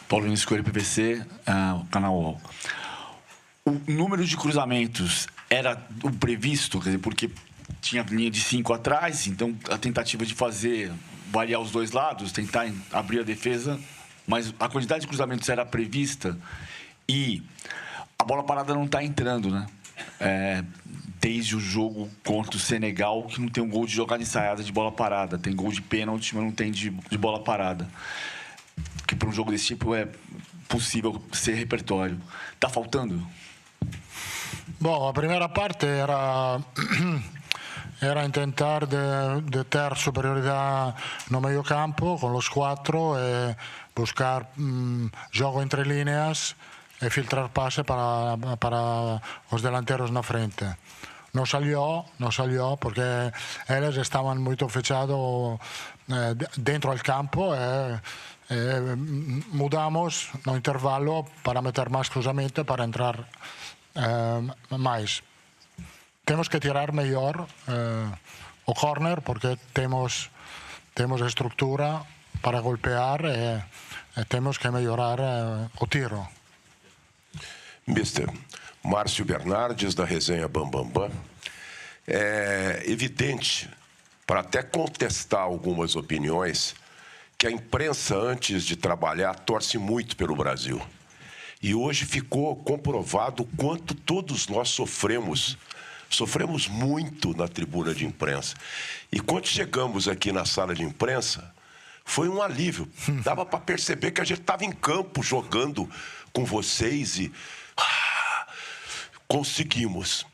Paulo Vinícius Coelho, PVC, canal UOL. O número de cruzamentos era o previsto, quer dizer, porque tinha linha de 5 atrás, então a tentativa de fazer, variar os dois lados, tentar abrir a defesa, mas a quantidade de cruzamentos era prevista e a bola parada não está entrando, né? Desde o jogo contra o Senegal, que não tem um gol de jogada ensaiada de bola parada, tem gol de pênalti, mas não tem de bola parada. Que para um jogo desse tipo é possível ser repertório. Está faltando? Bom, a primeira parte era tentar de ter superioridade no meio campo con los cuatro e buscar jogo entre líneas e filtrar pase para os delanteros na frente. No salió porque eles estaban muito fechados dentro del campo e mudamos no intervalo para meter máis cruzamento para entrar máis. Temos que tirar mellor o córner porque temos estrutura para golpear e temos que melhorar o tiro. Mister Márcio Bernardes, da resenha Bambambam. É evidente, para até contestar algumas opiniões, que a imprensa, antes de trabalhar, torce muito pelo Brasil. E hoje ficou comprovado o quanto todos nós sofremos muito na tribuna de imprensa. E quando chegamos aqui na sala de imprensa, foi um alívio. Dava para perceber que a gente estava em campo jogando com vocês e conseguimos.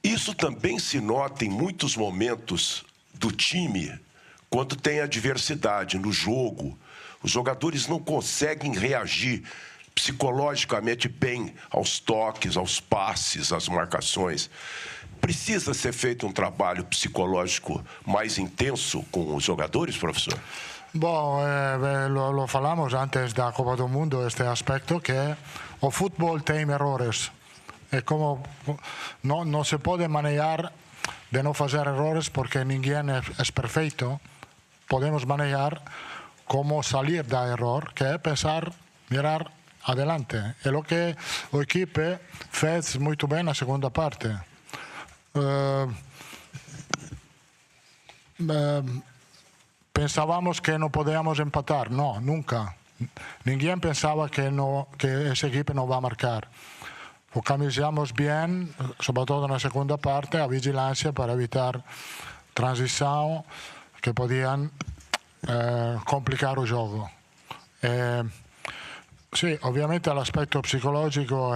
Isso também se nota em muitos momentos do time, quando tem adversidade no jogo. Os jogadores não conseguem reagir psicologicamente bem aos toques, aos passes, às marcações. Precisa ser feito um trabalho psicológico mais intenso com os jogadores, professor? Bom, lo falamos antes da Copa do Mundo, este aspecto, que o fútbol tem errores. É como não se pode manejar de não fazer errores porque ninguém é perfeito. Podemos manejar como salir da error, que é pensar, mirar adelante. É o que o equipe fez muito bem na segunda parte. Pensávamos que não podíamos empatar. Não, nunca. Ninguém pensava que essa equipe não vai marcar. Focalizamos bem, sobretudo na segunda parte, a vigilância para evitar transição que podiam complicar o jogo. Sì, ovviamente l'aspetto psicologico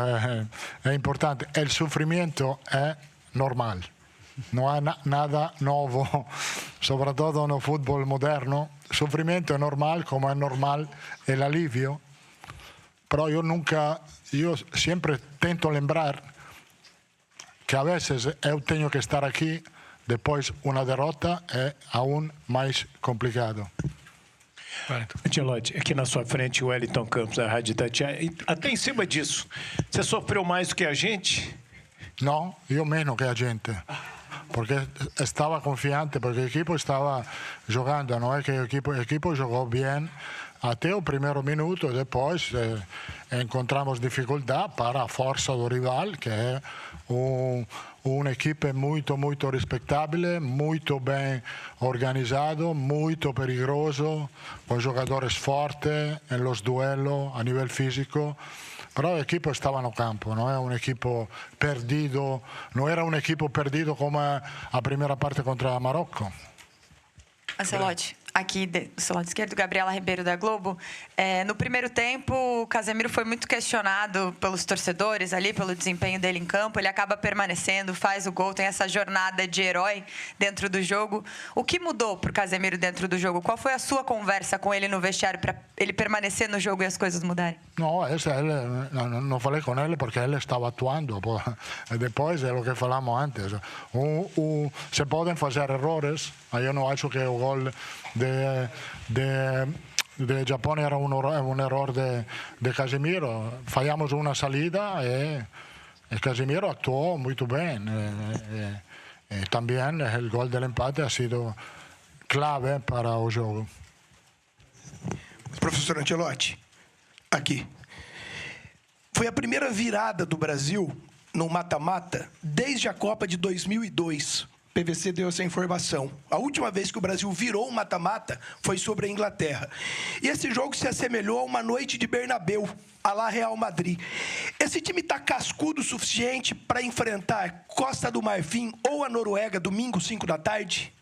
è importante. Il sofrimento è normale, non è nada nuovo, soprattutto nel football moderno. Il sofrimento è normale, come è normale l'alivio. Però io sempre tento lembrar che a veces eu tenho que estar aqui, depois uma derrota é aún mais complicado. Ancelotti, aqui na sua frente, o Wellington Campos, da Rádio Itatiaia. Até em cima disso, você sofreu mais do que a gente? Não, eu menos que a gente. Porque estava confiante, porque o equipo estava jogando, não é que o equipo jogou bem até o primeiro minuto, depois encontramos dificuldade para a força do rival, que é uma equipe muito respeitável, muito bem organizado, muito perigoso, com jogadores fortes em los duelos a nível físico. Però l'equipo stava no campo, non è un equipo perdido, non era un equipo perdido come a primeira parte contra o Marocco. Ancelotti, aqui do seu lado esquerdo, Gabriela Ribeiro da Globo. No primeiro tempo, o Casemiro foi muito questionado pelos torcedores ali, pelo desempenho dele em campo. Ele acaba permanecendo, faz o gol, tem essa jornada de herói dentro do jogo. O que mudou para o Casemiro dentro do jogo? Qual foi a sua conversa com ele no vestiário para ele permanecer no jogo e as coisas mudarem? Não falei com ele porque ele estava atuando. Depois é o que falamos antes. Se podem fazer erros. Eu não acho que o gol de Japão era um erro de Casemiro. Fallamos uma salida e Casemiro actuou muito bem. Também o gol do empate ha sido clave para o jogo. Professor Ancelotti, Aqui. Foi a primeira virada do Brasil no mata-mata desde a Copa de 2002. PVC deu essa informação. A última vez que o Brasil virou um mata-mata foi sobre a Inglaterra. E esse jogo se assemelhou a uma noite de Bernabéu, à la Real Madrid. Esse time está cascudo o suficiente para enfrentar Costa do Marfim ou a Noruega domingo, 5 da tarde?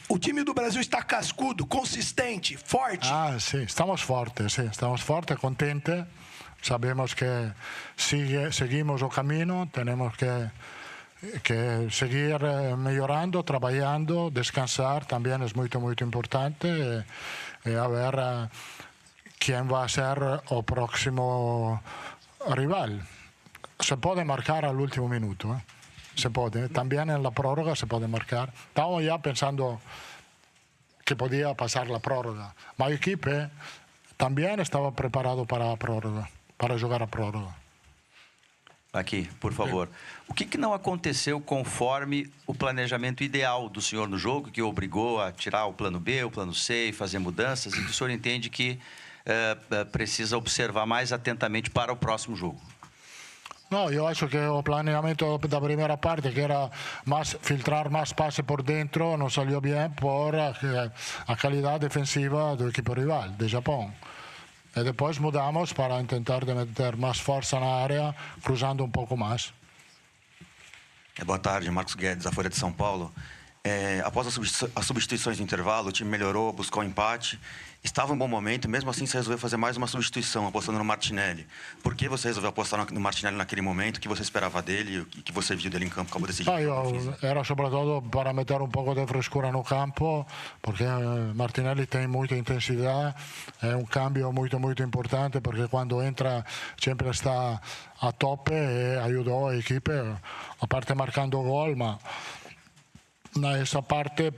O time do Brasil está cascudo, consistente, forte? Sí, estamos fortes, contentes. Sabemos que seguimos el camino, tenemos que seguir mejorando, trabajando, descansar también es muy importante. A ver quién va a ser el próximo rival. Se puede marcar al último minuto, se puede. También en la prórroga se puede marcar. Estamos ya pensando que podía pasar la prórroga. Pero el equipo también estaba preparado para la prórroga, para jugar a prórroga. Aqui, por favor. O que não aconteceu conforme o planejamento ideal do senhor no jogo, que obrigou a tirar o plano B, o plano C e fazer mudanças, e que o senhor entende que precisa observar mais atentamente para o próximo jogo? No, yo acho que el planeamiento de la primera parte, que era filtrar más pase por dentro, no salió bien por la calidad defensiva del equipo rival, de Japón. E depois mudamos para tentar meter mais força na área, cruzando um pouco mais. Boa tarde, Marcos Guedes, da Folha de São Paulo. Após as substituições no intervalo, o time melhorou, buscou um empate. Estava em um bom momento, mesmo assim você resolveu fazer mais uma substituição, apostando no Martinelli. Por que você resolveu apostar no Martinelli naquele momento? O que você esperava dele e o que você viu dele em campo? Acabou decidindo. Era sobretudo para meter um pouco de frescura no campo, porque Martinelli tem muita intensidade, é um cambio muito importante, porque quando entra sempre está a tope e ajudou a equipe, a parte marcando gol, mas nessa parte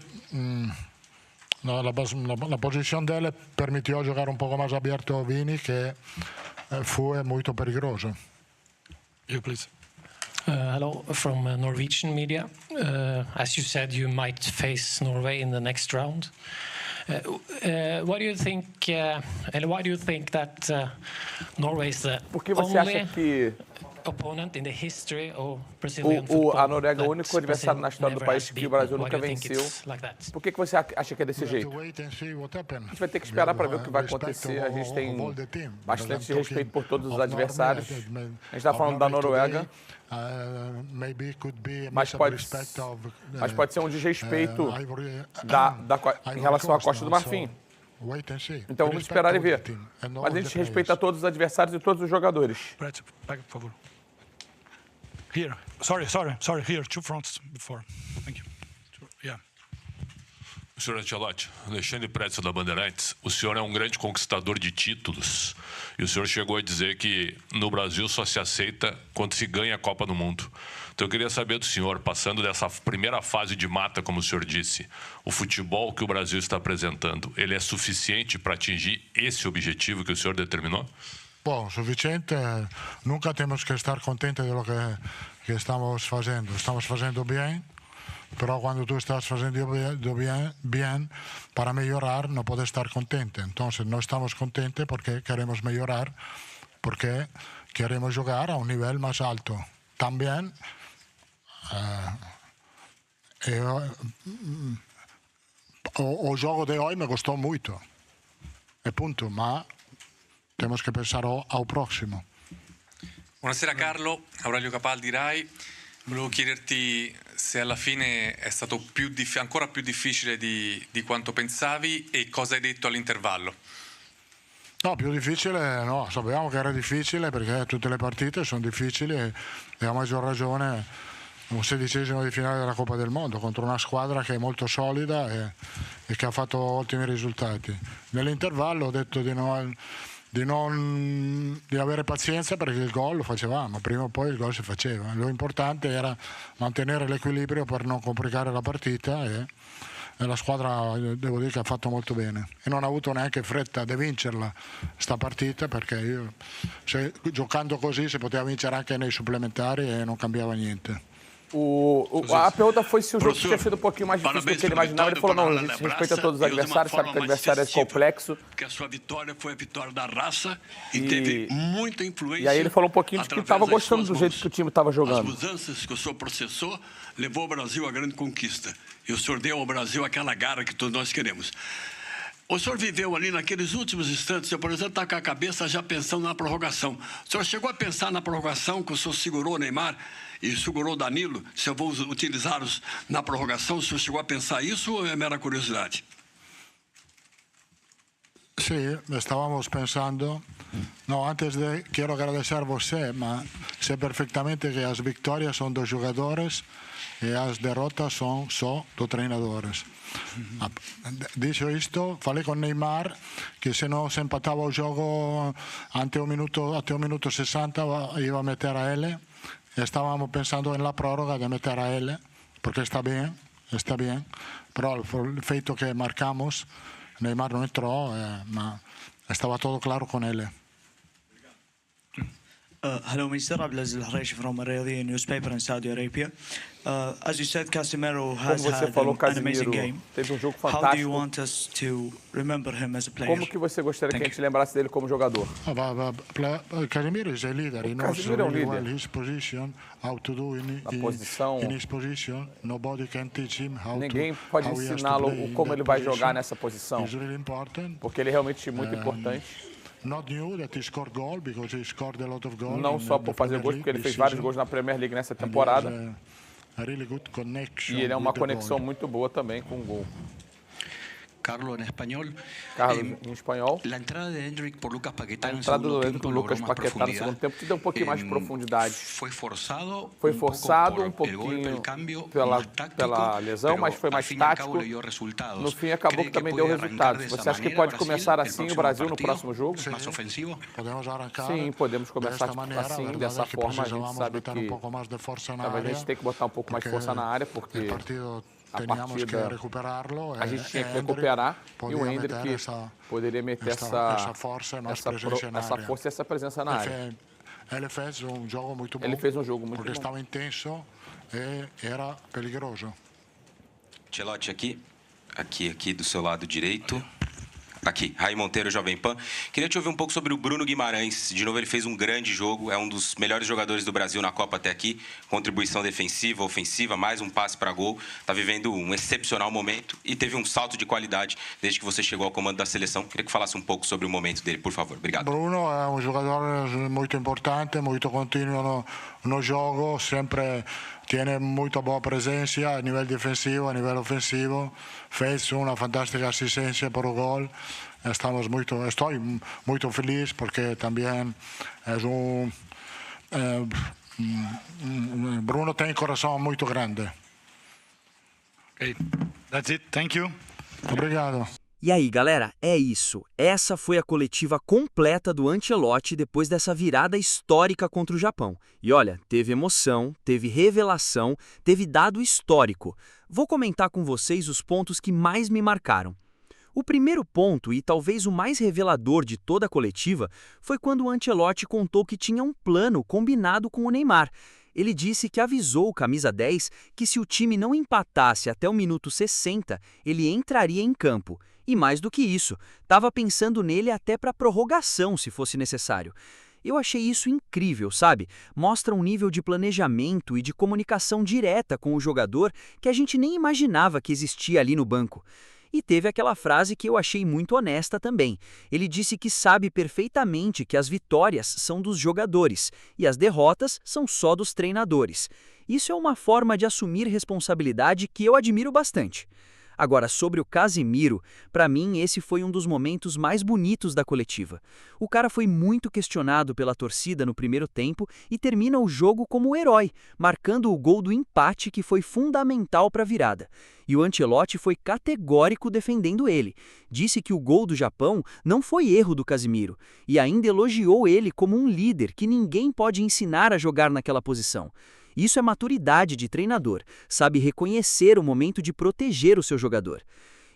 la posición de él permitió jugar un poco más abierto a Vini, que fue muy peligroso. You, please. Hello, from Norwegian media. As you said, you might face Norway in the next round. What do you think, and why do you think that Norway is the only opponent in the history of Brazilian football? A Noruega é o único adversário na história do país que o Brasil nunca venceu. Por que você acha que é desse jeito? A gente vai ter que esperar para ver o que vai acontecer. A gente tem bastante respeito por todos os adversários. A gente está falando da Noruega, mas pode ser um desrespeito em relação à Costa do Marfim. Então vamos esperar e ver. Mas a gente respeita todos os adversários e todos os jogadores. Back, por favor. Here. Sorry. Here, two fronts before. Thank you. Yeah. Senhor Ancelotti, Alexandre Pretzel da Bandeirantes, o senhor é um grande conquistador de títulos e o senhor chegou a dizer que no Brasil só se aceita quando se ganha a Copa do Mundo. Então eu queria saber do senhor, passando dessa primeira fase de mata, como o senhor disse, o futebol que o Brasil está apresentando, ele é suficiente para atingir esse objetivo que o senhor determinou? Bom, suficiente, nunca temos que estar contentes de lo que estamos fazendo. Estamos fazendo bem. Pero cuando tú estás haciendo bien, para mejorar no puedes estar contente. Entonces no estamos contentos porque queremos mejorar, porque queremos jugar a un nivel más alto. También o juego de hoy me gustó mucho. E punto, ma tenemos que pensare al prossimo. Buonasera Carlo, Aurelio Capaldi, Rai. Volevo chiederti se alla fine è stato ancora più difficile di quanto pensavi e cosa hai detto all'intervallo. No, più difficile no, sapevamo che era difficile perché tutte le partite sono difficili e a maggior ragione un 16esimo di finale della Coppa del Mondo contro una squadra che è molto solida e che ha fatto ottimi risultati. Nell'intervallo ho detto di avere pazienza perché il gol lo facevamo, prima o poi il gol si faceva. Lo importante era mantenere l'equilibrio per non complicare la partita e la squadra devo dire che ha fatto molto bene e non ha avuto neanche fretta di vincerla sta partita perché giocando così si poteva vincere anche nei supplementari e non cambiava niente. A pergunta foi se o jogo tinha sido um pouquinho mais difícil do que ele imaginava. Ele falou, não, a gente respeita todos os adversários, sabe que o adversário é complexo. Porque a sua vitória foi a vitória da raça e teve muita influência. E aí ele falou um pouquinho de que estava gostando do jeito que o time estava jogando. As mudanças que o senhor processou levou o Brasil à grande conquista. E o senhor deu ao Brasil aquela garra que todos nós queremos. O senhor viveu ali naqueles últimos instantes, eu, por exemplo, está com a cabeça já pensando na prorrogação. O senhor chegou a pensar na prorrogação, que o senhor segurou o Neymar e segurou o Danilo, se eu vou utilizá-los na prorrogação, o senhor chegou a pensar isso ou é mera curiosidade? Sí, estábamos pensando. No, antes de quiero agradecer a você, mas sé perfectamente que as vitórias são dos jogadores e as derrotas são só dos treinadores. Dicho isto, falei com Neymar que se não se empatava o jogo até o minuto 60 iba a meter a ele. Estábamos pensando en la prórroga de meter a ele, porque está bien, pero el feito que marcamos, Neymar no entró, estaba todo claro con él. Hello, Mr. Abdelaziz Al-Haraishi from Al-Riyadiyya newspaper in Saudi Arabia. As you said, Casemiro has had an amazing game. Teve jogo fantástico. How do you want us to remember him as a player? Como que você gostaria que a gente lembrasse dele como jogador? Casemiro is a leader. He knows really well his position, how to do in his position. Nobody can teach him how Ninguém pode ensiná-lo como ele vai jogar nessa posição. Porque ele é realmente muito importante. Não só por fazer gols, porque ele fez vários gols na Premier League nessa temporada. E ele é uma conexão muito boa também com o gol. Carlos, em espanhol. Em espanhol. A entrada do Endrick por Lucas Paquetá no segundo tempo te deu um pouquinho mais de profundidade. Foi forçado um pouquinho pela lesão, mas foi mais tático. No fim, acabou que também deu resultados. Você acha que pode começar assim o Brasil no próximo jogo? Sim, podemos começar assim, dessa forma. A gente sabe que talvez a gente tenha que botar um pouco mais de força na área, porque a partida a gente tinha que recuperar e o Endrick poderia meter essa força e essa presença na área. Ele fez um jogo muito bom. Porque estava intenso e era perigoso. Ancelotti aqui do seu lado direito. Aqui, Raí Monteiro, Jovem Pan. Queria te ouvir um pouco sobre o Bruno Guimarães. De novo, ele fez um grande jogo, é um dos melhores jogadores do Brasil na Copa até aqui. Contribuição defensiva, ofensiva, mais um passe para gol. Está vivendo um excepcional momento e teve um salto de qualidade desde que você chegou ao comando da seleção. Queria que falasse um pouco sobre o momento dele, por favor. Obrigado. Bruno é um jogador muito importante, muito contínuo no jogo, sempre tem muita boa presença a nível defensivo, a nível ofensivo. Fez uma fantástica assistência para o gol. Estou muito feliz porque também Bruno tem coração muito grande. Okay, that's it. Thank you. Obrigado. E aí, galera, é isso. Essa foi a coletiva completa do Ancelotti depois dessa virada histórica contra o Japão. E olha, teve emoção, teve revelação, teve dado histórico. Vou comentar com vocês os pontos que mais me marcaram. O primeiro ponto, e talvez o mais revelador de toda a coletiva, foi quando o Ancelotti contou que tinha um plano combinado com o Neymar. Ele disse que avisou o camisa 10 que se o time não empatasse até o minuto 60, ele entraria em campo. E mais do que isso, estava pensando nele até para prorrogação, se fosse necessário. Eu achei isso incrível, sabe? Mostra um nível de planejamento e de comunicação direta com o jogador que a gente nem imaginava que existia ali no banco. E teve aquela frase que eu achei muito honesta também. Ele disse que sabe perfeitamente que as vitórias são dos jogadores e as derrotas são só dos treinadores. Isso é uma forma de assumir responsabilidade que eu admiro bastante. Agora, sobre o Casemiro, para mim esse foi um dos momentos mais bonitos da coletiva. O cara foi muito questionado pela torcida no primeiro tempo e termina o jogo como o herói, marcando o gol do empate que foi fundamental para a virada. E o Ancelotti foi categórico defendendo ele. Disse que o gol do Japão não foi erro do Casemiro e ainda elogiou ele como um líder que ninguém pode ensinar a jogar naquela posição. Isso é maturidade de treinador, sabe reconhecer o momento de proteger o seu jogador.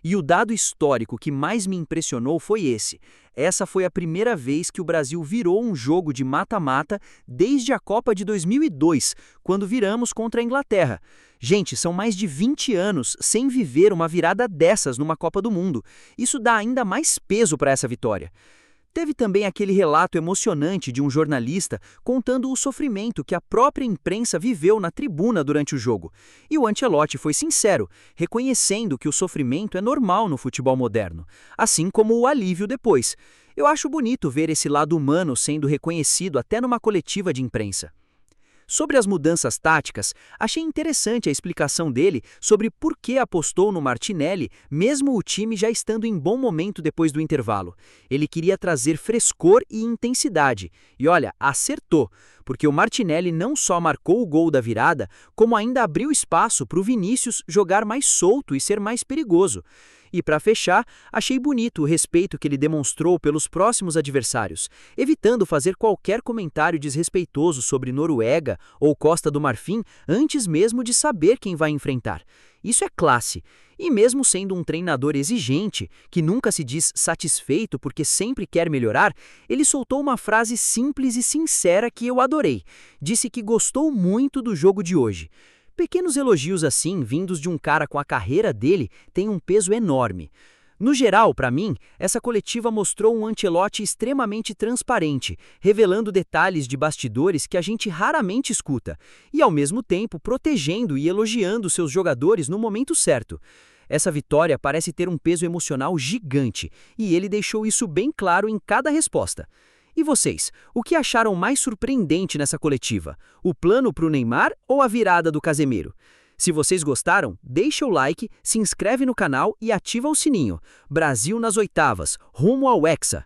E o dado histórico que mais me impressionou foi esse. Essa foi a primeira vez que o Brasil virou um jogo de mata-mata desde a Copa de 2002, quando viramos contra a Inglaterra. Gente, são mais de 20 anos sem viver uma virada dessas numa Copa do Mundo. Isso dá ainda mais peso para essa vitória. Teve também aquele relato emocionante de um jornalista contando o sofrimento que a própria imprensa viveu na tribuna durante o jogo. E o Ancelotti foi sincero, reconhecendo que o sofrimento é normal no futebol moderno, assim como o alívio depois. Eu acho bonito ver esse lado humano sendo reconhecido até numa coletiva de imprensa. Sobre as mudanças táticas, achei interessante a explicação dele sobre por que apostou no Martinelli, mesmo o time já estando em bom momento depois do intervalo. Ele queria trazer frescor e intensidade. E olha, acertou, porque o Martinelli não só marcou o gol da virada, como ainda abriu espaço para o Vinícius jogar mais solto e ser mais perigoso. E para fechar, achei bonito o respeito que ele demonstrou pelos próximos adversários, evitando fazer qualquer comentário desrespeitoso sobre Noruega ou Costa do Marfim antes mesmo de saber quem vai enfrentar. Isso é classe. E mesmo sendo um treinador exigente, que nunca se diz satisfeito porque sempre quer melhorar, ele soltou uma frase simples e sincera que eu adorei. Disse que gostou muito do jogo de hoje. Pequenos elogios assim, vindos de um cara com a carreira dele, têm um peso enorme. No geral, para mim, essa coletiva mostrou um Ancelotti extremamente transparente, revelando detalhes de bastidores que a gente raramente escuta, e ao mesmo tempo protegendo e elogiando seus jogadores no momento certo. Essa vitória parece ter um peso emocional gigante, e ele deixou isso bem claro em cada resposta. E vocês, o que acharam mais surpreendente nessa coletiva? O plano para o Neymar ou a virada do Casemiro? Se vocês gostaram, deixa o like, se inscreve no canal e ativa o sininho. Brasil nas oitavas, rumo ao Hexa!